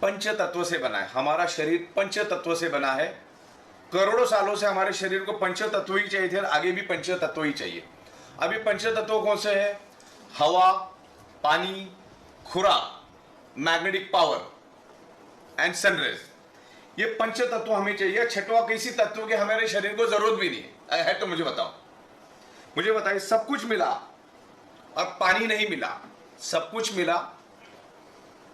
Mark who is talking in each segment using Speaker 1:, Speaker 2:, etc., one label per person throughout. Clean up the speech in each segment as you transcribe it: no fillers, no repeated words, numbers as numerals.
Speaker 1: पंच तत्व से बना है। हमारा शरीर पंच तत्व से बना है। करोड़ों सालों से हमारे शरीर को पंच तत्व ही चाहिए थे और आगे भी पंच तत्व ही चाहिए। अब ये पंच तत्व कौन से हैं? हवा, पानी, खुराक, मैग्नेटिक पावर एंड सनरेज। ये पंच तत्व हमें चाहिए। छठवां किसी तत्व के हमारे शरीर को जरूरत भी नहीं है तो मुझे बताओ, मुझे बताइए। सब कुछ मिला और पानी नहीं मिला। सब कुछ मिला,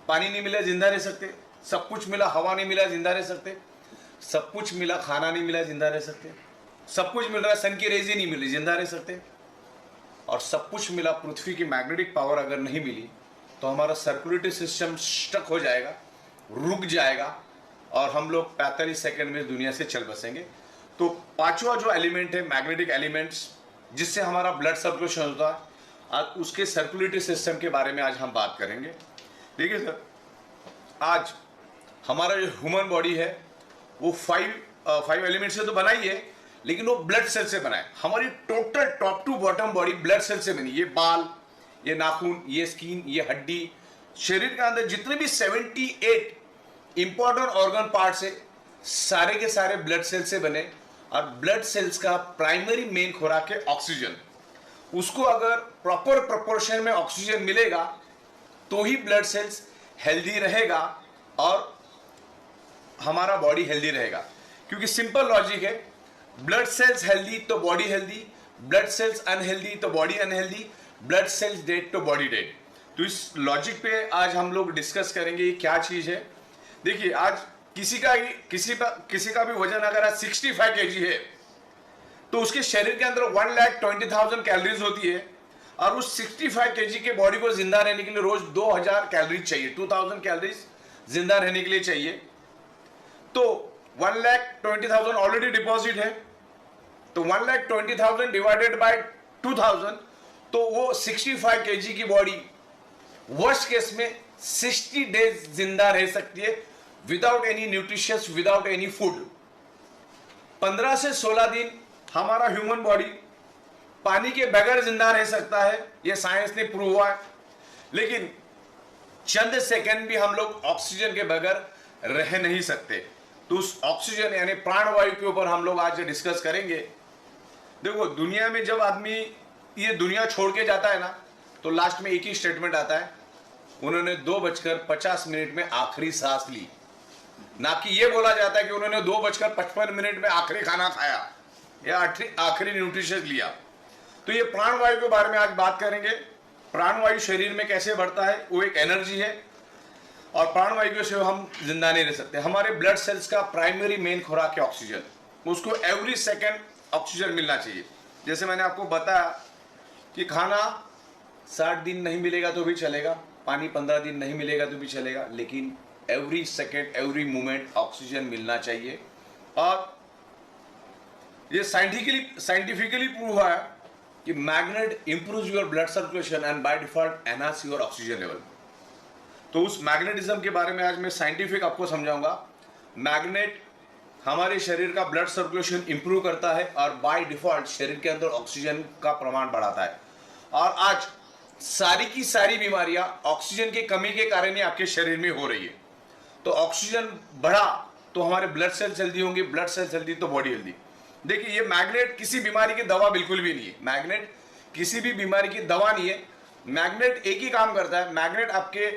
Speaker 1: पानी नहीं मिला जिंदा रह सकते। सब कुछ मिला, हवा नहीं मिला जिंदा रह सकते। सब कुछ मिला, खाना नहीं मिला जिंदा रह सकते। सब कुछ मिल रहा है, सन की रेज ही नहीं मिली, जिंदा रह सकते। और सब कुछ मिला, पृथ्वी की मैग्नेटिक पावर अगर नहीं मिली तो हमारा सर्कुलेटरी सिस्टम स्टक हो जाएगा, रुक जाएगा और हम लोग 45 सेकंड में दुनिया से चल बसेंगे। तो पांचवा जो एलिमेंट है, मैग्नेटिक एलिमेंट्स, जिससे हमारा ब्लड सर्कुलेशन होता है, आज उसके सर्कुलेटरी सिस्टम के बारे में आज हम बात करेंगे। देखिए सर, आज हमारा जो ह्यूमन बॉडी है वो फाइव एलिमेंट से तो बना ही है, लेकिन वो ब्लड सेल से बना है। हमारी total top to bottom body blood cell से बनी। ये बाल, ये नाखून, ये स्किन, ये हड्डी, शरीर के अंदर जितने भी 78 इंपॉर्टेंट ऑर्गन पार्ट्स है, सारे के सारे ब्लड सेल से बने। और ब्लड सेल्स का प्राइमरी मेन खुराक है ऑक्सीजन। उसको अगर प्रॉपर प्रोपोर्शन में ऑक्सीजन मिलेगा तो ही ब्लड सेल्स हेल्दी रहेगा और हमारा बॉडी हेल्दी रहेगा। क्योंकि सिंपल लॉजिक है, ब्लड सेल्स हेल्दी तो body healthy, blood cells unhealthy तो body unhealthy, blood cells dead तो बॉडी डेड। तो इस लॉजिक पे आज हम लोग डिस्कस करेंगे ये क्या चीज है। देखिए, आज किसी का भी वजन अगर आज 65 kg है तो उसके शरीर के अंदर 1,20,000 कैलोरीज होती है और उस 65 kg के बॉडी को जिंदा रहने के लिए रोज 2000 कैलोरीज चाहिए, 2000 कैलोरीज जिंदा रहने के लिए चाहिए। तो 1,20,000 ऑलरेडी डिपॉजिट है, तो 1,20,000 डिवाइडेड बाय 2000, तो वो 65 kg की बॉडी वर्स्ट केस में 60 डेज जिंदा रह सकती है without any nutritious, without any food. 15 से 16 दिन हमारा ह्यूमन बॉडी पानी के बगैर जिंदा रह सकता है, यह साइंस ने प्रूव हुआ है। लेकिन चंद सेकंड भी हम लोग ऑक्सीजन के बगैर रह नहीं सकते। तो उस ऑक्सीजन यानी प्राणवायु के ऊपर हम लोग आज डिस्कस करेंगे। देखो, दुनिया में जब आदमी ये दुनिया छोड़ के जाता है ना, तो लास्ट में एक ही स्टेटमेंट आता है, उन्होंने 2:50 में आखिरी सांस ली। ना कि ये बोला जाता है कि उन्होंने 2:55 में आखिरी खाना खाया या आखिरी न्यूट्रिशन लिया। तो ये प्राणवायु के बारे में आज बात करेंगे। प्राणवायु शरीर में कैसे बढ़ता है, वो एक एनर्जी है और प्राणवायु से हम जिंदा नहीं रह सकते। हमारे ब्लड सेल्स का प्राइमरी मेन खुराक है ऑक्सीजन। उसको एवरी सेकेंड ऑक्सीजन मिलना चाहिए। जैसे मैंने आपको बताया कि खाना 60 दिन नहीं मिलेगा तो भी चलेगा, पानी 15 दिन नहीं मिलेगा तो भी चलेगा, लेकिन every second every moment oxygen मिलना चाहिए। और ये साइंटिफिकली प्रूव हुआ है कि magnet improves your blood circulation and by default enhance your oxygen level. तो उस मैग्नेटिज्म के बारे में आज मैं साइंटिफिक आपको समझाऊंगा। मैग्नेट हमारे शरीर का ब्लड सर्कुलेशन इंप्रूव करता है और बाय डिफॉल्ट शरीर के अंदर ऑक्सीजन का प्रमाण बढ़ाता है। और आज सारी की सारी बीमारियां ऑक्सीजन की कमी के कारण ही आपके शरीर में हो रही है। तो ऑक्सीजन बढ़ा तो हमारे ब्लड सेल्स हेल्दी होंगे, ब्लड सेल्स हेल्दी तो बॉडी हेल्दी। देखिए, ये मैग्नेट किसी बीमारी की दवा बिल्कुल भी नहीं है। मैग्नेट किसी भी बीमारी की दवा नहीं है। मैग्नेट एक ही काम करता है, मैग्नेट आपके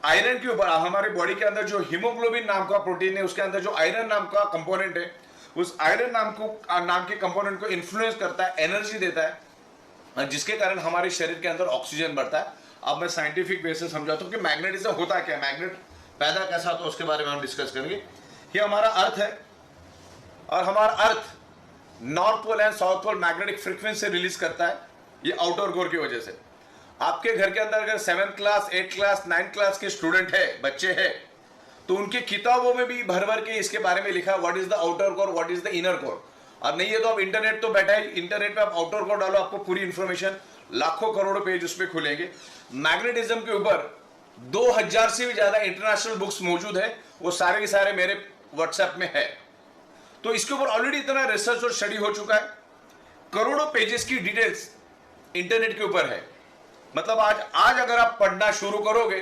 Speaker 1: आयरन के ऊपर, हमारे बॉडी के अंदर जो हीमोग्लोबिन नाम का प्रोटीन है उसके अंदर जो आयरन नाम का कंपोनेंट है, उस आयरन नाम के कंपोनेंट को इन्फ्लुएंस करता है, एनर्जी देता है, जिसके कारण हमारे शरीर के अंदर ऑक्सीजन बढ़ता है। अब मैं साइंटिफिक वे से समझाता हूँ कि मैग्नेटिज्म होता क्या है, मैग्नेट पैदा कैसा होता है, उसके बारे में हम डिस्कस करेंगे। ये हमारा अर्थ है और हमारा earth north pole and south pole magnetic frequency release करता है, ये आउटर कोर की वजह से। आपके घर के अंदर अगर 7th class, 8th class, 9th class के स्टूडेंट है, बच्चे हैं, तो उनके किताबों में भी भर भर के इसके बारे में लिखा है, what is the outer core, what is the inner core. और नहीं है तो आप इंटरनेट तो बैठा है, इंटरनेट पे आप आउटर कोर डालो, आपको पूरी इंफॉर्मेशन, लाखों करोड़ों पेज उस पर खुलेंगे। मैग्नेटिज्म के ऊपर 2000 से भी ज्यादा इंटरनेशनल बुक्स मौजूद है, वो सारे के सारे मेरे व्हाट्सएप में है। तो इसके ऊपर ऑलरेडी इतना रिसर्च और स्टडी हो चुका है, करोड़ों पेजेस की डिटेल्स इंटरनेट के ऊपर है। मतलब आज अगर आप पढ़ना शुरू करोगे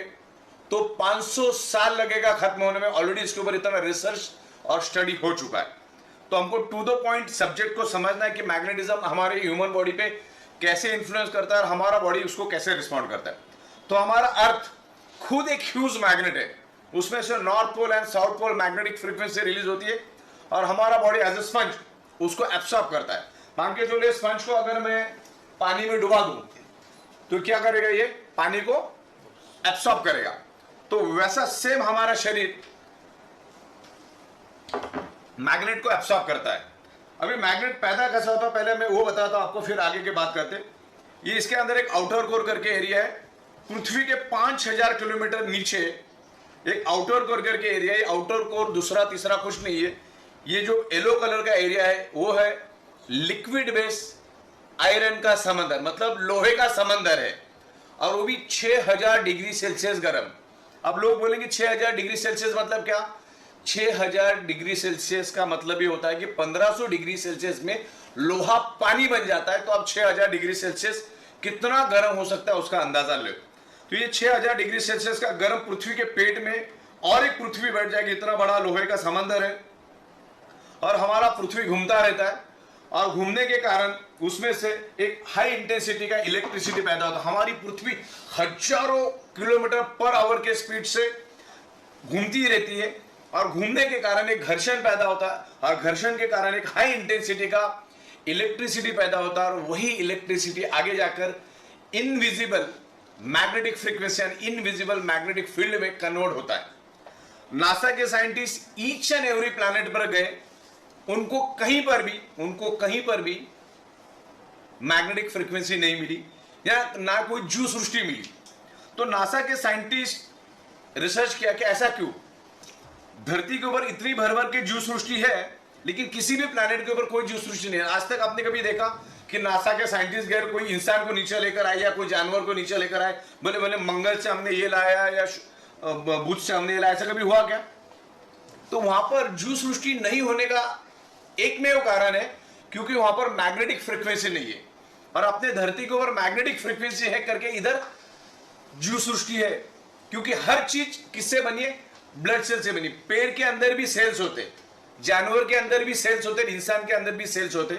Speaker 1: तो 500 साल लगेगा खत्म होने में। ऑलरेडी इसके ऊपर इतना रिसर्च और स्टडी हो चुका है। तो हमको टू द पॉइंट सब्जेक्ट को समझना है कि मैग्नेटिज्म हमारे ह्यूमन बॉडी पे कैसे इन्फ्लुएंस करता है और हमारा बॉडी उसको कैसे रिस्पॉन्ड करता है। तो हमारा अर्थ खुद एक ह्यूज मैग्नेट है, उसमें से north pole and south pole magnetic frequency release होती है और हमारा बॉडी एज ए स्पंज उसको एब्सॉर्ब करता है। मान के चलिए स्पंज को अगर मैं पानी में डुबा दूं तो क्या करेगा, ये पानी को एब्सॉर्ब करेगा। तो वैसा सेम हमारा शरीर मैग्नेट को एब्सॉर्ब करता है। अभी मैग्नेट पैदा कैसा होता है पहले मैं वो बताता हूं आपको, फिर आगे की बात करते। ये इसके अंदर एक आउटर कोर करके एरिया है, पृथ्वी के 5000 किलोमीटर नीचे एक आउटर कोर करके एरिया है। आउटर कोर दूसरा तीसरा कुछ नहीं है, ये जो येलो कलर का एरिया है वो है लिक्विड बेस आयरन का समंदर, मतलब लोहे का समंदर है, और वो भी 6000 डिग्री सेल्सियस गर्म। अब लोग बोलेंगे 6000 डिग्री सेल्सियस मतलब क्या? 6000 डिग्री सेल्सियस का मतलब ये होता है कि 1500 डिग्री सेल्सियस में लोहा पानी बन जाता है। तो अब 6000 डिग्री सेल्सियस कितना गर्म हो सकता है उसका अंदाजा लो। तो ये 6000 डिग्री सेल्सियस का गर्म पृथ्वी के पेट में और एक पृथ्वी बैठ जाएगी, इतना बड़ा लोहे का समंदर है, और हमारा पृथ्वी घूमता रहता है, और घूमने के कारण उसमें से एक हाई इंटेंसिटी का इलेक्ट्रिसिटी पैदा होता है। हमारी पृथ्वी हजारों किलोमीटर पर आवर के स्पीड से घूमती रहती है, और घूमने के कारण एक घर्षण पैदा होता है, और घर्षण के कारण एक हाई इंटेंसिटी का इलेक्ट्रिसिटी पैदा होता है, और वही इलेक्ट्रिसिटी आगे जाकर इनविजिबल मैग्नेटिक फ्रीक्वेंसी यानी इनविजिबल मैग्नेटिक फील्ड में कन्वर्ट होता है। नासा के scientist each and every planet पर गए, उनको कहीं पर भी मैग्नेटिक फ्रीक्वेंसी नहीं मिली, या ना कोई जीव सृष्टि मिली। तो नासा के साइंटिस्ट रिसर्च किया कि ऐसा क्यों, धरती के ऊपर इतनी भर भर के जीव सृष्टि है लेकिन किसी भी प्लैनेट के ऊपर कोई जीव सृष्टि नहीं है। आज तक आपने कभी देखा कि नासा के साइंटिस्ट गए, कोई इंसान को नीचे लेकर आए या कोई जानवर को नीचे लेकर आए, बोले बोले मंगल से हमने ये लाया या बुध से हमने ये लाया, ऐसा कभी हुआ क्या? तो वहां पर जीव सृष्टि नहीं होने का एकमेव कारण है क्योंकि वहां पर मैग्नेटिक फ्रीक्वेंसी नहीं है, और अपने धरती के ऊपर मैग्नेटिक फ्रीक्वेंसी है करके इधर जीव सृष्टि है। क्योंकि हर चीज किससे बनी है? ब्लड सेल से बनी। पेड़ के अंदर भी सेल्स होते, जानवर के अंदर भी सेल्स होते, इंसान के अंदर भी सेल्स होते।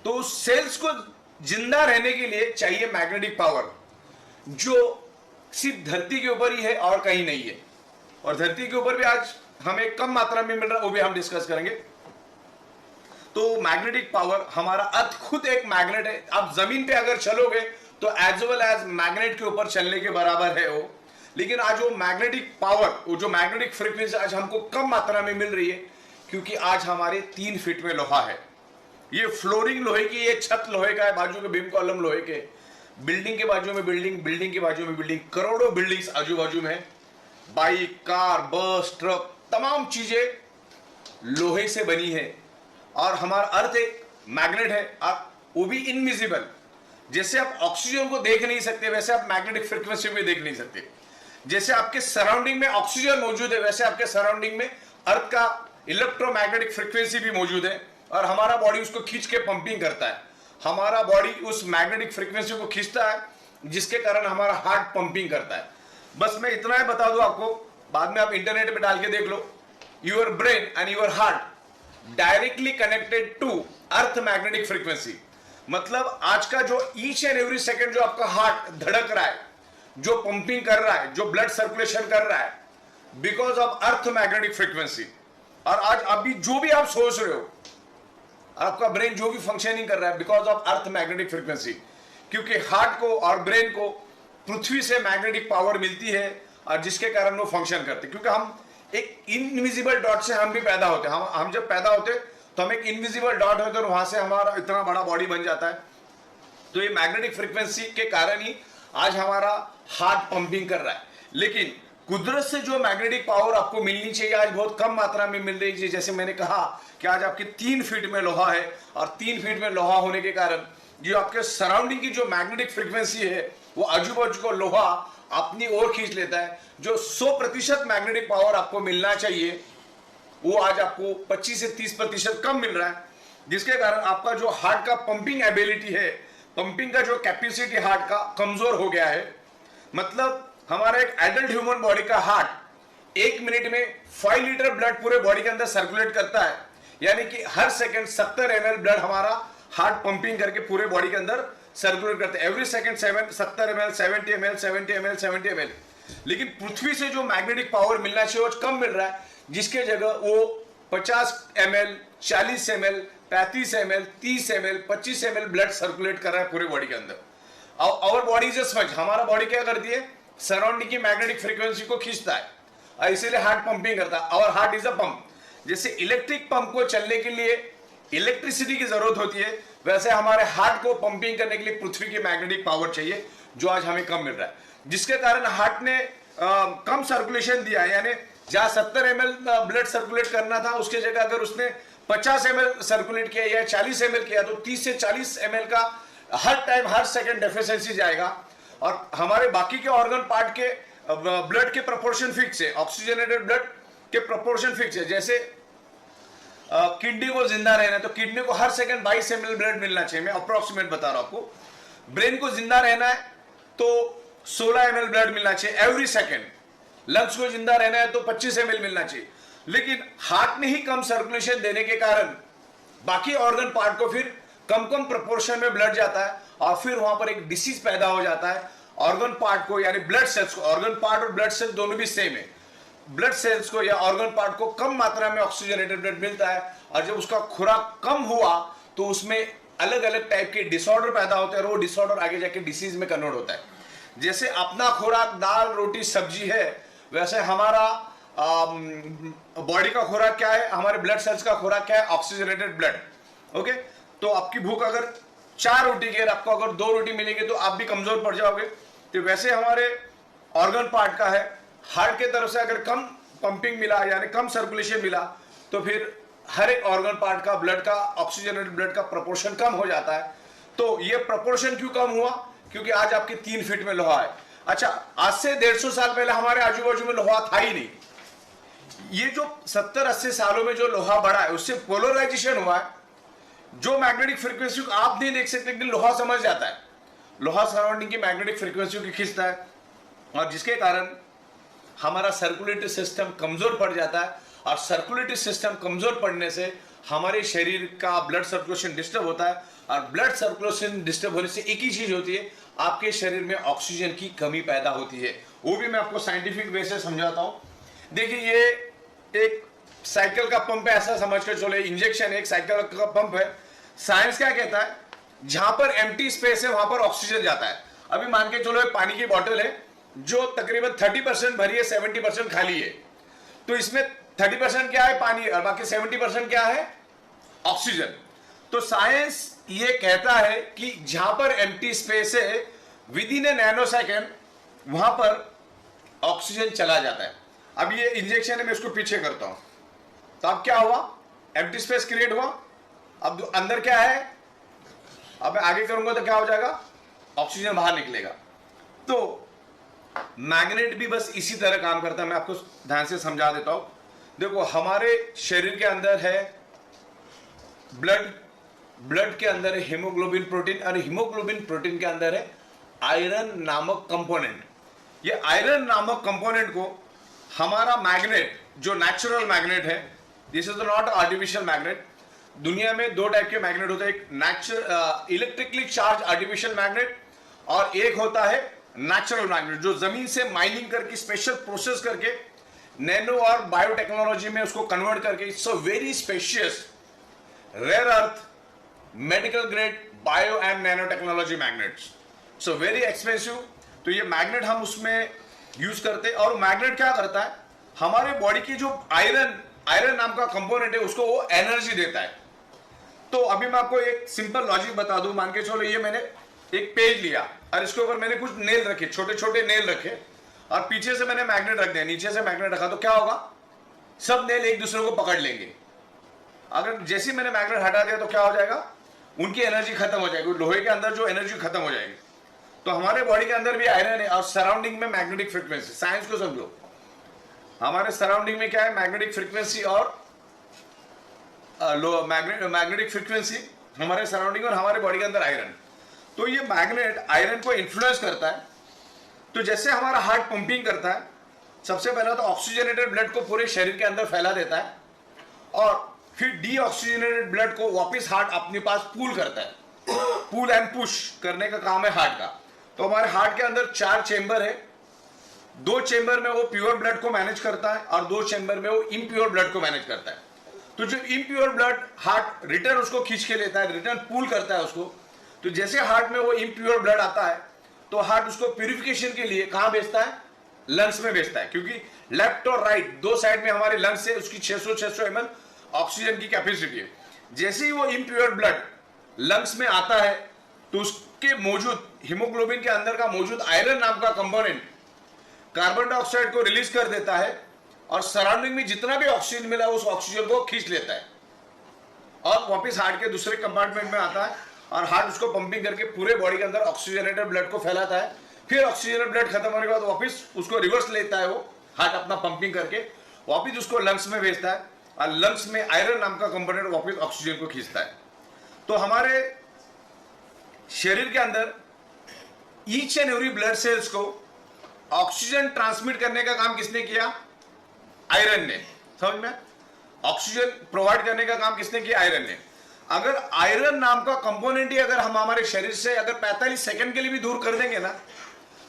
Speaker 1: तो उस सेल्स को जिंदा रहने के लिए चाहिए मैग्नेटिक पावर, जो सिर्फ धरती के ऊपर ही है और कहीं नहीं है, और धरती के ऊपर भी आज हमें कम मात्रा में मिल रहा है, वो भी हम डिस्कस करेंगे। तो मैग्नेटिक पावर, हमारा अर्थ खुद एक मैग्नेट है। आप जमीन पे अगर चलोगे तो एज वेल एज मैग्नेट के ऊपर चलने के बराबर है वो। लेकिन आज वो मैग्नेटिक पावर, वो जो मैग्नेटिक फ्रीक्वेंसी आज हमको कम मात्रा में मिल रही है क्योंकि आज हमारे 3 फीट में लोहा है। ये फ्लोरिंग लोहे की, ये छत लोहे का है, बाजू के बीम कॉलम लोहे के, बिल्डिंग के बाजू में बिल्डिंग, बिल्डिंग के बाजू में बिल्डिंग, करोड़ों बिल्डिंग्स आजू बाजू में, बाइक, कार, बस, ट्रक, तमाम चीजें लोहे से बनी है। और हमारा अर्थ एक मैग्नेट है, वो भी इनविजिबल। जैसे आप ऑक्सीजन को देख नहीं सकते वैसे आप मैग्नेटिक फ्रीक्वेंसी को देख नहीं सकते। जैसे आपके सराउंडिंग में ऑक्सीजन मौजूद है वैसे आपके सराउंडिंग में अर्थ का इलेक्ट्रोमैग्नेटिक फ्रीक्वेंसी भी मौजूद है, और हमारा बॉडी उसको खींच के पंपिंग करता है। हमारा बॉडी उस मैग्नेटिक फ्रीक्वेंसी को खींचता है जिसके कारण हमारा हार्ट पंपिंग करता है। बस मैं इतना ही बता दूं आपको, बाद में आप इंटरनेट पे डाल के देख लो। Your brain and your heart directly connected to earth magnetic frequency. मतलब आज का जो ईच एंड एवरी सेकेंड जो आपका हार्ट धड़क रहा है, जो पंपिंग कर रहा है, जो ब्लड सर्कुलेशन कर रहा है, because of earth magnetic frequency. और आज अभी जो भी आप सोच रहे हो, आपका ब्रेन जो भी फंक्शनिंग कर रहा है, because of earth magnetic frequency. क्योंकि हार्ट को और ब्रेन को पृथ्वी से मैग्नेटिक पावर मिलती है, और जिसके कारण वो फंक्शन करते। क्योंकि हम एक इनविजिबल डॉट से हम भी पैदा होते हैं। हम जब पैदा होते तो हम एक इनविजिबल डॉट होते हैं, और वहां से हमारा इतना बड़ा बॉडी बन जाता है। तो ये मैग्नेटिक फ्रीक्वेंसी के कारण ही आज हमारा हार्ट पंपिंग कर रहा है। लेकिन कुदरत से जो मैग्नेटिक पावर आपको मिलनी चाहिए आज बहुत कम मात्रा में मिल रही है। जैसे मैंने कहा कि आज आपके 3 फीट में लोहा है, और 3 फीट में लोहा होने के कारण जो आपके सराउंडिंग की जो मैग्नेटिक फ्रीक्वेंसी है वो आजू बाजू को लोहा अपनी ओर खींच लेता है। जो 100% मैग्नेटिक पावर आपको मिलना चाहिए वो आज आपको 25 से 30% कम मिल रहा है, जिसके कारण आपका जो हार्ट का पंपिंग एबिलिटी है, पंपिंग का जो कैपेसिटी हार्ट का कमजोर हो गया है। मतलब हमारा एक एडल्ट ह्यूमन बॉडी का हार्ट 1 मिनट में 5 लीटर ब्लड पूरे बॉडी के अंदर सर्कुलेट करता है, यानी कि हर सेकंड 70 ml ब्लड हमारा हार्ट पंपिंग करके पूरे बॉडी के अंदर सर्कुलेट करता है। Every second 70 ml, 70 ml, 70 ml, 70 ml। लेकिन पृथ्वी से जो मैग्नेटिक पावर मिलना चाहिए वो कम मिल रहा है, जिसके जगह वो 50 ml, 40 ml, 35 ml, 30 ml, 25 ml blood circulate कर रहा है पूरे बॉडी के अंदर। आवर बॉडी इज स्पंज, हमारा बॉडी क्या करती है, सराउंडिंग की मैग्नेटिक फ्रीक्वेंसी को खींचता है और इसीलिए हार्ट पंपिंग करता है। Our heart is a pump. जैसे इलेक्ट्रिक पंप को चलने के लिए इलेक्ट्रिसिटी की जरूरत होती है, वैसे हमारे हार्ट को पंपिंग करने के लिए पृथ्वी की मैग्नेटिक पावर चाहिए, जो आज हमें कम मिल रहा है, जिसके कारण हार्ट ने कम सर्कुलेशन दिया है। यानी जहां 70 ml ब्लड सर्कुलेट करना था, उसके जगह अगर उसने 50 ml सर्कुलेट किया या 40 ml किया, तो 30 से 40 ml का हर टाइम हर सेकंड डेफिशिएंसी जाएगा। और हमारे बाकी के ऑर्गन पार्ट के ब्लड के प्रोपोर्शन फिक्स है, ऑक्सीजनेटेड ब्लड के प्रोपोर्शन फिक्स है। जैसे किडनी को जिंदा रहना है तो किडनी को हर सेकंड 22 ml ब्लड मिलना चाहिए, मैं अप्रोक्सीमेट बता रहा हूं आपको। ब्रेन को जिंदा रहना है तो 16 ml ब्लड मिलना चाहिए एवरी सेकंड। लंग्स को जिंदा रहना है तो 25 ml मिलना चाहिए। लेकिन हार्ट ने ही कम सर्कुलेशन देने के कारण बाकी ऑर्गन पार्ट को फिर कम कम प्रोपोर्शन में ब्लड जाता है और फिर वहां पर एक डिसीज पैदा हो जाता है ऑर्गन पार्ट को, यानी ब्लड सेल्स को। ऑर्गन पार्ट और ब्लड सेल्स दोनों भी सेम है। ब्लड सेल्स को या ऑर्गन पार्ट को कम मात्रा में ऑक्सीजनेटेड ब्लड मिलता है और जब उसका खुराक कम हुआ तो उसमें अलग अलग टाइप के डिसऑर्डर पैदा होते हैं और वो डिसऑर्डर आगे जाके डिसीज में कन्वर्ट होता है। जैसे अपना खुराक दाल रोटी सब्जी है, वैसे हमारा बॉडी का खुराक क्या है, हमारे ब्लड सेल्स का खुराक क्या है, ऑक्सीजनेटेड ब्लड। ओके, तो आपकी भूख अगर 4 रोटी की, आपको अगर 2 रोटी मिलेगी तो आप भी कमजोर पड़ जाओगे। तो वैसे हमारे ऑर्गन पार्ट का है, हार्ट के तरफ से अगर कम पंपिंग मिला यानी कम सर्कुलेशन मिला तो फिर हर एक ऑर्गन पार्ट का ब्लड का ऑक्सीजनेटेड ब्लड का प्रोपोर्शन कम हो जाता है। तो ये प्रोपोर्शन क्यों कम हुआ, क्योंकि आज आपके 3 फीट में लोहा है। अच्छा, आज से 150 साल पहले हमारे आजू बाजू में लोहा था ही नहीं। ये जो 70-80 सालों में जो लोहा बढ़ा है उससे पोलराइजेशन हुआ है। जो मैग्नेटिक फ्रीक्वेंसी को आप नहीं देख सकते लेकिन लोहा समझ जाता है। लोहा सराउंडिंग की मैग्नेटिक फ्रीक्वेंसी को खींचता है और जिसके कारण हमारा सर्कुलेटरी सिस्टम कमजोर पड़ जाता है और सर्कुलेटरी सिस्टम कमजोर पड़ने से हमारे शरीर का ब्लड सर्कुलेशन डिस्टर्ब होता है और ब्लड सर्कुलेशन डिस्टर्ब होने से एक ही चीज होती है, आपके शरीर में ऑक्सीजन की कमी पैदा होती है। वो भी मैं आपको साइंटिफिक वे से समझाता हूं। देखिए, ये एक साइकिल का पंप है, ऐसा समझ कर चलो, इंजेक्शन एक साइकिल का पंप है। साइंस क्या कहता है, जहां पर एम्प्टी स्पेस है वहां पर ऑक्सीजन जाता है। अभी मान के चलो एक पानी की बोतल है जो तकरीबन 30% भरी है, 70% खाली है। तो इसमें 30% क्या है, पानी, और बाकी 70% क्या है, ऑक्सीजन। तो साइंस ये कहता है कि जहां पर एम्प्टी स्पेस है with in A nano second वहां पर ऑक्सीजन चला जाता है। अब ये इंजेक्शन है, मैं इसको पीछे करता हूं तो अब क्या हुआ, एम्प्टी स्पेस क्रिएट हुआ। अब अंदर क्या है, अब मैं आगे करूंगा तो क्या हो जाएगा, ऑक्सीजन बाहर निकलेगा। तो मैग्नेट भी बस इसी तरह काम करता है। मैं आपको ध्यान से समझा देता हूं। देखो, हमारे शरीर के अंदर है ब्लड के अंदर है हीमोग्लोबिन प्रोटीन और हीमोग्लोबिन प्रोटीन के अंदर है आयरन नामक कंपोनेंट। ये आयरन नामक कंपोनेंट को हमारा मैग्नेट, जो नेचुरल मैग्नेट है, this is not artificial magnet. दुनिया में 2 टाइप के मैग्नेट होते हैं, एक natural electrically charge artificial magnet और एक होता है नेचुरल मैग्नेट, जो जमीन से माइनिंग करके स्पेशल प्रोसेस करके नैनो और बायोटेक्नोलॉजी में उसको कन्वर्ट करके it's a very specious rare earth medical grade bio and nano technology magnets, so very expensive. तो ये मैग्नेट हम उसमें यूज करते हैं और मैग्नेट क्या करता है, हमारे बॉडी की जो आयरन नाम का कंपोनेंट है उसको वो एनर्जी देता है। तो अभी मैं आपको एक सिंपल लॉजिक बता दूं। मान के चलो ये मैंने एक पेज लिया और इसके ऊपर मैंने कुछ नेल रखे, छोटे छोटे नेल रखे और पीछे से मैंने मैग्नेट रख दिया, नीचे से मैग्नेट रखा, तो क्या होगा, सब नेल एक दूसरे को पकड़ लेंगे। अगर जैसे ही मैंने मैग्नेट हटा दिया तो क्या हो जाएगा, उनकी एनर्जी खत्म हो जाएगी, लोहे के अंदर जो एनर्जी खत्म हो जाएगी। तो हमारे बॉडी के अंदर भी आयरन है और सराउंडिंग में मैग्नेटिक फ्रीक्वेंसी, साइंस को समझो, हमारे सराउंडिंग में क्या है, मैग्नेटिक फ्रीक्वेंसी और मैग्नेटिक फ्रीक्वेंसी हमारे सराउंडिंग और हमारे बॉडी के अंदर आयरन। तो ये मैग्नेट आयरन को इन्फ्लुएंस करता है तो जैसे हमारा हार्ट पंपिंग करता है, सबसे पहले तो ऑक्सीजनेटेड ब्लड को पूरे शरीर के अंदर फैला देता है और फिर डीऑक्सीजनेटेड ब्लड को वापस हार्ट अपने पास पूल करता है। पुल एंड पुश करने का काम है हार्ट का। तो हमारे हार्ट के अंदर 4 चेंबर है, 2 चेंबर में वो प्योर ब्लड को मैनेज करता है और 2 चेंबर में वो इम्प्योर ब्लड को मैनेज करता है। तो जो इम्प्योर ब्लड हार्ट रिटर्न उसको खींच के लेता है, रिटर्न पूल करता है उसको। तो जैसे हार्ट में वो इम्प्योर ब्लड आता है तो हार्ट उसको प्यूरिफिकेशन के लिए कहां भेजता है? लंग्स में भेजता है, क्योंकि लेफ्ट और राइट दो साइड में हमारे लंग्स से उसकी 600 ml ऑक्सीजन की कैपेसिटी है। जैसे ही वो इम्प्योर ब्लड लंग्स में आता है तो उसके मौजूद हीमोग्लोबिन के अंदर का मौजूद आयरन नाम का कंपोनेंट कार्बन डाइऑक्साइड को रिलीज कर देता है और सराउंडिंग में जितना भी ऑक्सीजन मिला उस ऑक्सीजन को खींच लेता है और वापस हार्ट के दूसरे कंपार्टमेंट में आता है और हार्ट उसको पंपिंग करके पूरे बॉडी के अंदर ऑक्सीजनेटेड ब्लड को फैलाता है। फिर ऑक्सीजनेटेड ब्लड खत्म होने के बाद वापस उसको रिवर्स लेता है, वो हार्ट अपना पंपिंग करके वापस उसको लंग्स में भेजता है और लंग्स में आयरन नाम का कंपोनेंट वापस ऑक्सीजन को खींचता है। तो हमारे शरीर के अंदर each and every blood cells को ऑक्सीजन ट्रांसमिट करने का काम किसने किया? आयरन ने। समझ में? ऑक्सीजन प्रोवाइड करने का काम किसने किया? आयरन ने। अगर आयरन नाम का कंपोनेंट ही अगर हम हमारे शरीर से अगर 45 सेकंड के लिए भी दूर कर देंगे ना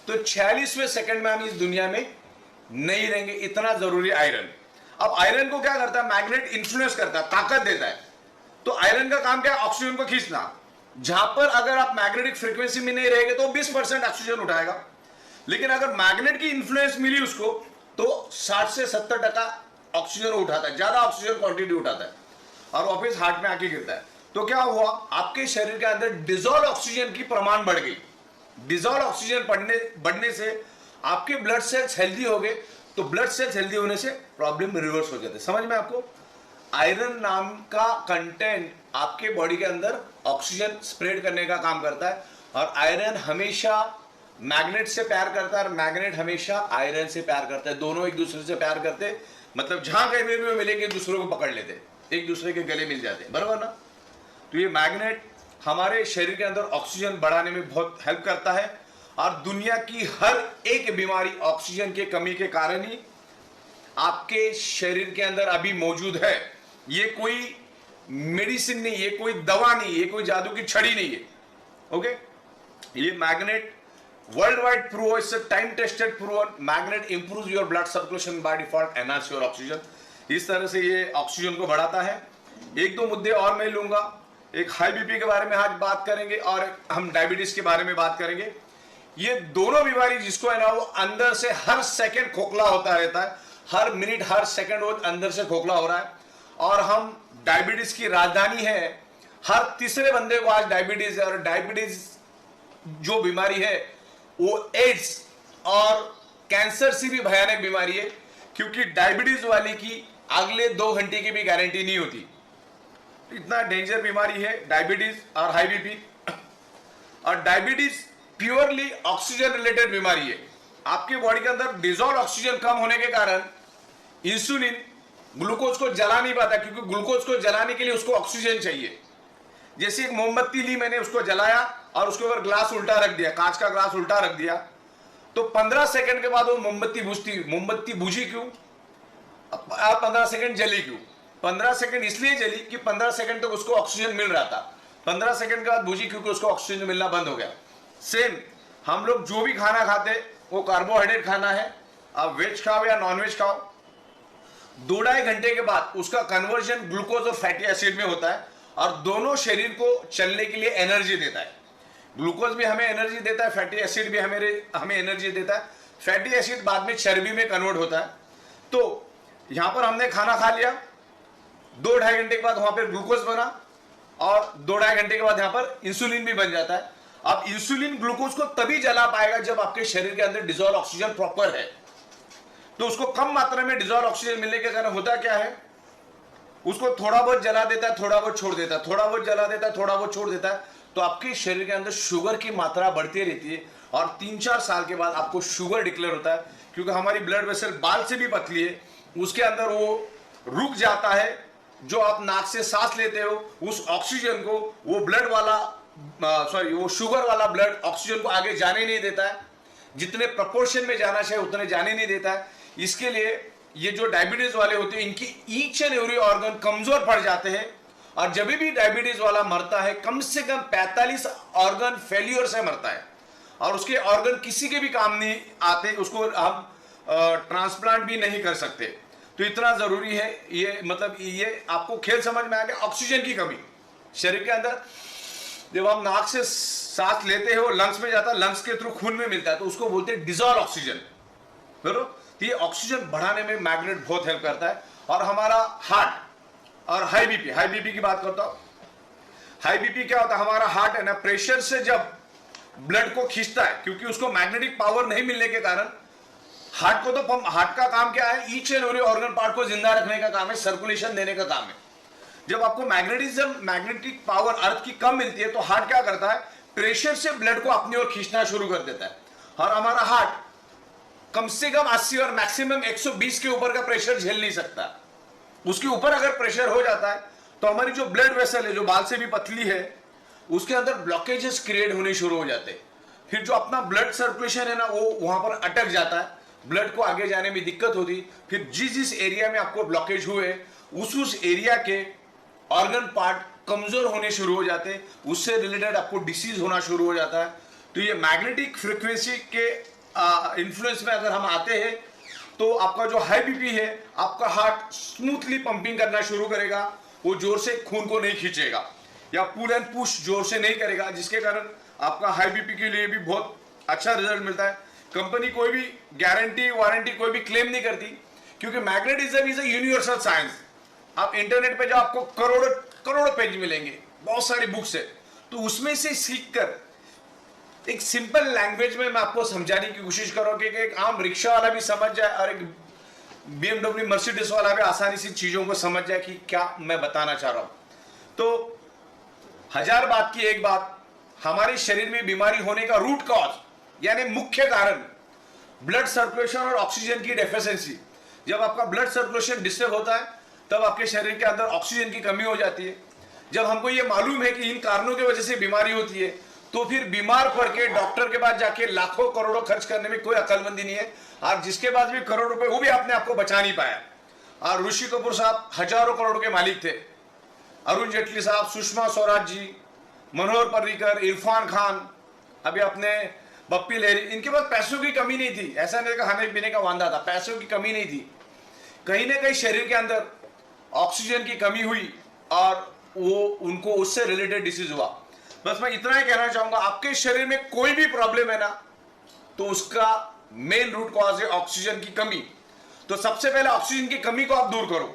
Speaker 1: तो 46वें सेकंड में हम इस दुनिया में नहीं रहेंगे, इतना जरूरी आयरन। अब आयरन को क्या करता है? मैग्नेट इन्फ्लुएंस करता है, ताकत देता है। तो आयरन का काम क्या है? ऑक्सीजन को खींचना। जहां पर अगर आप मैग्नेटिक फ्रीक्वेंसी में नहीं रहेंगे तो 20% ऑक्सीजन उठाएगा, लेकिन अगर मैग्नेट की इन्फ्लुएंस मिली उसको तो 60 से 70% ऑक्सीजन उठाता है, ज्यादा ऑक्सीजन क्वांटिटी उठाता है और वापस हार्ट में आके गिरता है। तो क्या हुआ? आपके शरीर के अंदर डिजोल्व ऑक्सीजन की प्रमाण बढ़ गई। डिजोल्व ऑक्सीजन बढ़ने से आपके ब्लड सेल्स हेल्दी हो गए, तो ब्लड सेल्स हेल्दी होने से प्रॉब्लम रिवर्स हो जाते। समझ में आपको? आयरन नाम का कंटेंट आपके बॉडी के अंदर ऑक्सीजन स्प्रेड करने का काम करता है और आयरन हमेशा मैग्नेट से प्यार करता है और मैग्नेट हमेशा आयरन से प्यार करता है। दोनों एक दूसरे से प्यार करते, मतलब जहां कहीं भी मिलेंगे एक दूसरे को पकड़ लेते, एक दूसरे के गले मिल जाते, बराबर ना? तो ये मैग्नेट हमारे शरीर के अंदर ऑक्सीजन बढ़ाने में बहुत हेल्प करता है और दुनिया की हर एक बीमारी ऑक्सीजन की कमी के कारण ही आपके शरीर के अंदर अभी मौजूद है। ये कोई मेडिसिन नहीं, ये कोई दवा नहीं, ये कोई जादू की छड़ी नहीं है। ओके, ये magnet world wide prove, it's time tested prove, magnet improve your blood circulation by default, enhance your oxygen. इस तरह से ये ऑक्सीजन को बढ़ाता है। एक दो मुद्दे और मैं लूंगा, एक हाई बीपी के बारे में आज बात करेंगे और हम डायबिटीज के बारे में बात करेंगे। ये दोनों बीमारी जिसको है ना वो अंदर से हर सेकंड खोखला होता रहता है, हर मिनट हर सेकंड वो अंदर से खोखला हो रहा है और हम डायबिटीज की राजधानी है। हर तीसरे बंदे को आज डायबिटीज है और डायबिटीज जो बीमारी है वो एड्स और कैंसर से भी भयानक बीमारी है, क्योंकि डायबिटीज वाले की अगले 2 घंटे की भी गारंटी नहीं होती। इतना डेंजर बीमारी है डायबिटीज और हाई बीपी। और डायबिटीज प्योरली ऑक्सीजन रिलेटेड बीमारी है। आपके बॉडी के अंदर डिजोल्व ऑक्सीजन कम होने के कारण इंसुलिन ग्लूकोज को जला नहीं पाता, क्योंकि ग्लूकोज को जलाने के लिए उसको ऑक्सीजन चाहिए। जैसे एक मोमबत्ती ली मैंने, उसको जलाया और उसके ऊपर ग्लास उल्टा रख दिया, कांच का ग्लास उल्टा रख दिया, तो 15 सेकंड के बाद वो मोमबत्ती बुझती। मोमबत्ती बुझी क्यों? 15 सेकंड जली क्यों? 15 सेकंड इसलिए जली कि 15 सेकंड तक उसको ऑक्सीजन मिल रहा था, 15 सेकंड के बाद बुझी क्योंकि उसको ऑक्सीजन मिलना बंद हो गया। सेम हम लोग जो भी खाना खाते वो कार्बोहाइड्रेट खाना है, आप वेज खाओ या नॉन वेज खाओ, 2-2.5 घंटे के बाद उसका कन्वर्जन ग्लूकोज और फैटी एसिड में होता है और दोनों शरीर को चलने के लिए एनर्जी देता है। ग्लूकोज भी हमें एनर्जी देता है, फैटी एसिड भी हमें एनर्जी देता है। फैटी एसिड बाद में चर्बी में कन्वर्ट होता है। तो यहां पर हमने खाना खा लिया, 2-2.5 घंटे के बाद वहां पर ग्लूकोज बना और 2-2.5 घंटे के बाद यहां पर इंसुलिन भी बन जाता है। अब इंसुलिन ग्लूकोज को तभी जला पाएगा जब आपके शरीर के अंदर डिजोल्व ऑक्सीजन प्रॉपर है। तो उसको कम मात्रा में डिजोल्व ऑक्सीजन मिलने के कारण होता क्या है, उसको थोड़ा बहुत जला देता है, थोड़ा बहुत छोड़ देता है, थोड़ा बहुत जला देता है, थोड़ा बहुत छोड़ देता है। तो आपके शरीर के अंदर शुगर की मात्रा बढ़ती रहती है और 3-4 साल के बाद आपको शुगर डिक्लेयर होता है, क्योंकि हमारी ब्लड वेसल बाल से भी पतली है, उसके अंदर वो रुक जाता है। जो आप नाक से सांस लेते हो उस ऑक्सीजन को वो ब्लड वाला वो शुगर वाला ब्लड ऑक्सीजन को आगे जाने नहीं देता है। जितने प्रपोर्शन में जाना चाहिए उतने जाने नहीं देता है। इसके लिए ये जो डायबिटीज वाले होते हैं इनकी ईच एंड एवरी ऑर्गन कमजोर पड़ जाते हैं, और जब भी डायबिटीज वाला मरता है कम से कम 45 ऑर्गन फेल्यूर से मरता है, और उसके ऑर्गन किसी के भी काम नहीं आते, उसको हम ट्रांसप्लांट भी नहीं कर सकते। तो इतना जरूरी है ये, मतलब ये आपको खेल समझ में आ गया। ऑक्सीजन की कमी शरीर के अंदर, जब हम नाक से सांस लेते हैं वो लंग्स में जाता है, लंग्स के थ्रू खून में मिलता है, तो उसको बोलते हैं डिजॉल्व ऑक्सीजन, बरोबर। तो ये ऑक्सीजन बढ़ाने में मैग्नेट बहुत हेल्प करता है। और हमारा हार्ट और हाई बीपी की बात करता हूं। हाई बीपी क्या होता है, हमारा हार्ट है ना, प्रेशर से जब ब्लड को खींचता है, क्योंकि उसको मैग्नेटिक पावर नहीं मिलने के कारण हार्ट को, तो हार्ट का काम क्या है, each and every organ part को जिंदा रखने का काम है, सर्कुलेशन देने का काम है। जब आपको मैग्नेटिक पावर अर्थ की कम मिलती है तो हार्ट क्या करता है, प्रेशर से ब्लड को अपनी ओर खींचना शुरू कर देता है। और हमारा हार्ट कम से कम 80 और मैक्सिमम 120 के ऊपर का प्रेशर झेल नहीं सकता। उसके ऊपर अगर प्रेशर हो जाता है तो हमारी जो ब्लड वेसल है, जो बाल से भी पतली है, उसके अंदर ब्लॉकेजेस क्रिएट होने शुरू हो जाते हैं। फिर जो अपना ब्लड सर्कुलेशन है ना, वो वहां पर अटक जाता है, ब्लड को आगे जाने में दिक्कत होती। फिर जिस एरिया में आपको ब्लॉकेज हुए उस एरिया के ऑर्गन पार्ट कमजोर होने शुरू हो जाते हैं, उससे रिलेटेड आपको डिसीज होना शुरू हो जाता है। तो ये मैग्नेटिक फ्रीक्वेंसी के इन्फ्लुएंस में अगर हम आते हैं तो आपका जो हाई बीपी है, आपका हार्ट स्मूथली पंपिंग करना शुरू करेगा, वो जोर से खून को नहीं खींचेगा या पुल एंड पुश जोर से नहीं करेगा, जिसके कारण आपका हाई बीपी के लिए भी बहुत अच्छा रिजल्ट मिलता है। कंपनी कोई भी गारंटी वारंटी कोई भी क्लेम नहीं करती, क्योंकि magnetism is a universal science. आप इंटरनेट पे जो आपको करोड़ों पेज मिलेंगे, बहुत सारी बुक्स है, तो उसमें से सीखकर एक सिंपल लैंग्वेज में मैं आपको समझाने की कोशिश करूंगा कि एक आम रिक्शा वाला भी समझ जाए और एक BMW मर्सिडीज वाला भी आसानी से चीजों को समझ जाए कि क्या मैं बताना चाह रहा हूं। तो 1000 बात की एक बात, हमारे शरीर में बीमारी होने का रूट कॉज यानी मुख्य कारण ब्लड सर्कुलेशन और ऑक्सीजन की डेफिशिएंसी। जब आपका ब्लड सर्कुलेशन डिस्टर्ब होता है तब आपके शरीर के अंदर ऑक्सीजन की कमी हो जाती है। जब हमको ये मालूम है कि इन कारणों की वजह से बीमारी होती है, तो फिर बीमार पड़ के डॉक्टर के पास जाके लाखों करोड़ों खर्च करने में कोई अक्लमंदी नहीं है। और जिसके पास भी करोड़ रुपए, वो भी अपने आप को बचा नहीं पाया। और ऋषि कपूर साहब हजारों करोड़ के मालिक थे, अरुण जेटली साहब, सुषमा स्वराज जी, मनोहर पर्रिकर, इरफान खान, अभी अपने बप्पी लहरी, इनके पास पैसों की कमी नहीं थी। ऐसा नहीं कि खाने पीने का वांदा था, पैसों की कमी नहीं थी। कहीं ना कहीं शरीर के अंदर ऑक्सीजन की कमी हुई और वो उनको उससे रिलेटेड डिसीज हुआ। बस मैं इतना ही कहना चाहूंगा, आपके शरीर में कोई भी प्रॉब्लम है ना, तो उसका मेन रूट कॉज है ऑक्सीजन की कमी। तो सबसे पहले ऑक्सीजन की कमी को आप दूर करो,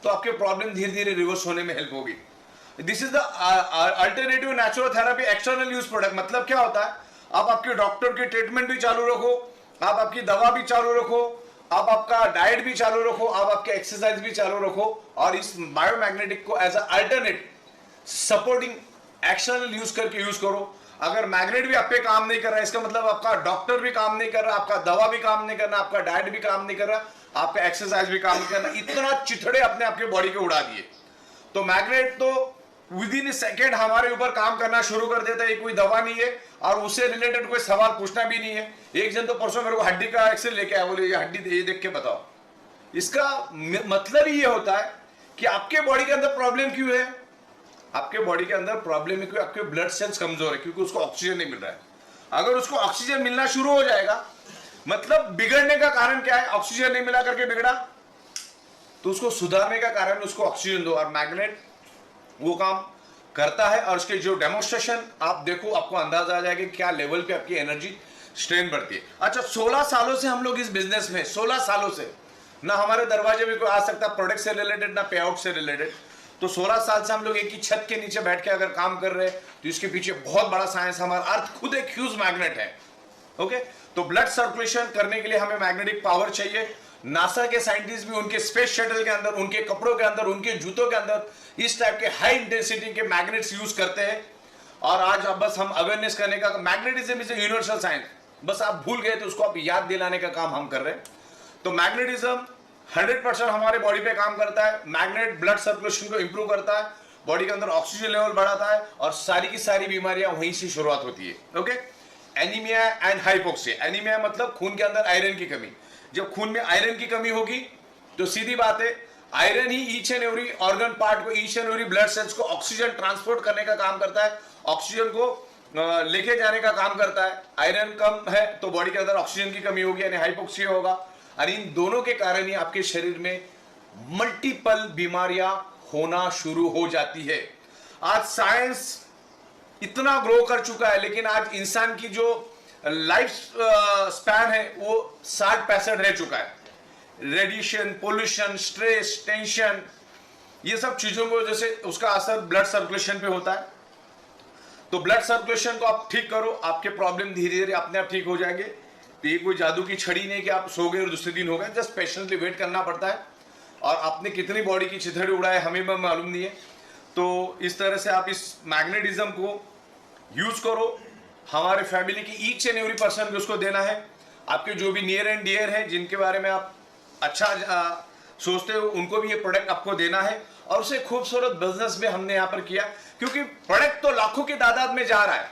Speaker 1: तो आपके प्रॉब्लम धीरे धीरे रिवर्स होने में हेल्प होगी। This is the alternative naturotherapy external use product. मतलब क्या होता है, आप आपके डॉक्टर की ट्रीटमेंट भी चालू रखो, आप आपकी दवा भी चालू रखो, आप आपका डाइट भी चालू रखो, आप आपके एक्सरसाइज भी चालू रखो, और इस बायोमैग्नेटिक को as a alternate supporting external use करके यूज करो। अगर मैग्नेट भी आप पे काम नहीं कर रहा है, इसका मतलब आपका डॉक्टर भी काम नहीं कर रहा, आपका दवा भी काम नहीं कर रहा, आपका डाइट भी काम नहीं कर रहा, आपका एक्सरसाइज भी काम नहीं कर रहा, इतना चिथड़े अपने आपके बॉडी के उड़ा दिए। तो मैग्नेट तो विद इन सेकेंड हमारे ऊपर काम करना शुरू कर देता है। कोई दवा नहीं है और उससे रिलेटेड कोई सवाल पूछना भी नहीं है। एक जन तो परसों मेरे को हड्डी का एक्सरे लेके आया, बोले ये हड्डी ये देख के बताओ। इसका मतलब ही ये होता है कि आपके बॉडी के अंदर प्रॉब्लम क्यों है, आपके बॉडी के अंदर प्रॉब्लम है क्योंकि आपके ब्लड सेल्स कमजोर है, क्योंकि उसको ऑक्सीजन नहीं मिल रहा है। अगर उसको ऑक्सीजन मिलना शुरू हो जाएगा, मतलब बिगड़ने का कारण क्या है, ऑक्सीजन नहीं मिला करके बिगड़ा, तो उसको सुधारने का कारण उसको ऑक्सीजन दो, और मैग्नेट वो काम करता है। और उसके जो डेमोन्स्ट्रेशन आप देखो, आपको अंदाजा आ जाएगा क्या लेवल पे आपकी एनर्जी स्ट्रेन बढ़ती है। अच्छा, 16 सालों से हम लोग इस बिजनेस में, 16 सालों से ना हमारे दरवाजे में कोई आ सकता प्रोडक्ट से रिलेटेड, ना पे आउट से रिलेटेड। तो 16 साल से हम लोग एक ही छत के नीचे बैठ के अगर काम कर रहे हैं, तो इसके पीछे बहुत बड़ा साइंस, हमारा अर्थ खुद एक ह्यूज मैग्नेट है। ओके, तो ब्लड सर्कुलेशन करने के लिए हमें मैग्नेटिक पावर चाहिए। नासा के साइंटिस्ट भी उनके स्पेस शटल के अंदर, उनके कपड़ों के अंदर, उनके जूतों के अंदर इस टाइप के हाई इंटेंसिटी के मैग्नेट्स यूज करते हैं। और आज अब बस हम अवेयरनेस करने का, magnetism is a universal science, बस आप भूल गए तो उसको आप याद दिलाने का काम हम कर रहे हैं। तो मैग्नेटिज्म 100% हमारे बॉडी पे काम करता है। मैग्नेट ब्लड सर्कुलेशन को इंप्रूव करता है, बॉडी के अंदर ऑक्सीजन लेवल बढ़ाता है, और सारी की सारी बीमारियां वहीं से शुरुआत होती है। Okay, anaemia and hypoxia. Anaemia मतलब खून के अंदर आयरन की कमी। जब खून में आयरन की कमी होगी तो सीधी बात है, आयरन ही each and every organ part को, each and every blood cells को ऑक्सीजन ट्रांसपोर्ट करने का काम करता है, ऑक्सीजन को लेके जाने का काम करता है। आयरन कम है तो बॉडी के अंदर ऑक्सीजन की कमी होगी, यानी हाइपोक्सिया होगा। और इन दोनों के कारण ही आपके शरीर में मल्टीपल बीमारियां होना शुरू हो जाती है। आज साइंस इतना ग्रो कर चुका है, लेकिन आज इंसान की जो लाइफ स्पैन है वो 60-65 रह चुका है। रेडिएशन, पोल्यूशन, स्ट्रेस, टेंशन, ये सब चीजों को जैसे उसका असर ब्लड सर्कुलेशन पे होता है। तो ब्लड सर्कुलेशन को आप ठीक करो, आपके प्रॉब्लम धीरे धीरे अपने आप ठीक हो जाएंगे। तो ये कोई जादू की छड़ी नहीं कि आप सो गए और दूसरे दिन हो गए, जस्ट पेशेंटली वेट करना पड़ता है। और आपने कितनी बॉडी की चिथड़ी उड़ाए हमें भी मालूम नहीं है। तो इस तरह से आप इस मैग्नेटिज्म को यूज करो। हमारे फैमिली की ईच एंड एवरी पर्सन को उसको देना है। आपके जो भी नियर एंड डियर है, जिनके बारे में आप अच्छा सोचते हो, उनको भी ये प्रोडक्ट आपको देना है। और उसे खूबसूरत बिजनेस में हमने यहाँ पर किया, क्योंकि प्रोडक्ट तो लाखों की तादाद में जा रहा है,